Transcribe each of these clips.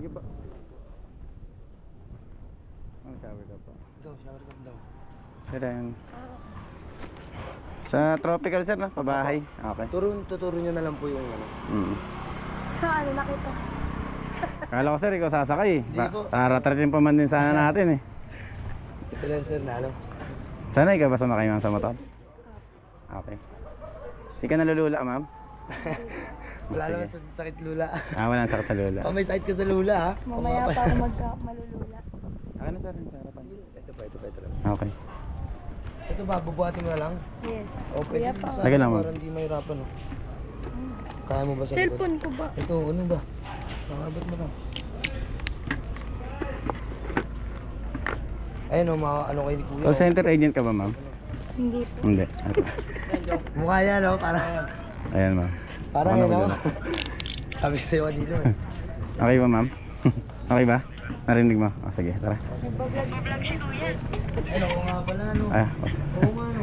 Sige po. Ang shower ka po. Daw, shower cup daw. Sir, yan. Sa tropical sir, no? Pabahay. Okay. Tuturo nyo na lang po yung ano. Saan nakita? Kala ko sir, ikaw sasakay. Hindi po. Taratratin pa man din sana natin eh. Ito lang sir na ano. Sana ikaw ba sumakay ma'am sa motor? Okay. Hindi ka nalulula ma'am? Wala Sige. naman sa sakit lula. Walang sakit sa lula. Oh, may sakit ka sa lula ha. Mamaya pa ako malulula. Ano sir? Sa harapan. Ito pa, ito pa, ito lang. Okay. Ito ba, bubuhatin mo na lang? Yes. O pwede Kuya mo pa. sa Lagyan lang, ma'am. para hindi mahirapan oh. Kaya mo ba sa likod? Cellphone ko ba? Ito, ano ba? Nakabot mo lang. Ayun o, ano kayo ni Kuya. Call center agent ka ba ma'am? Hindi po. Hindi. Mukha yan o, para. Ayan ma'am. Para Ako yan na o. wala. Sabi ko sa'yo dito eh. Okay ba ma'am? Okay ba? Narinig mo? O sige, tara. Nagbablog si Kuya. Ayun, oo nga pala ano. Ah, Oo nga ano.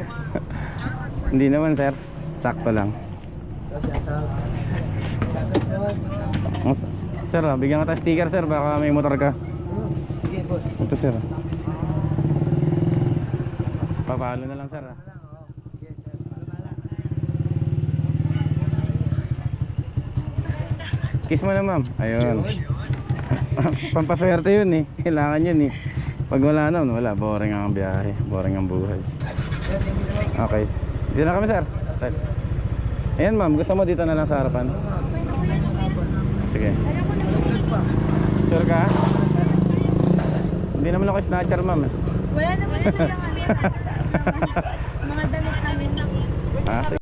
hindi naman sir. Sakto lang. Tapos yan, sa... Sir, bigyan ka tayo sticker sir. Baka may motor ka. Sige, boss. Ito sir. Papalo na lang sir. Sige, sir. Kiss mo na ma'am. Ayun. Pampaswerte yun eh. Kailangan yun eh. Pag wala naman, wala. Boring ang biyahe. Boring ang buhay. Okay. Dito na kami sir. Ayan ma'am, gusto mo dito na lang sa harapan? Sige. Sure ka? Hindi naman ako snatcher ma'am. Wala naman ito yung mga damit namin. Ah, sige.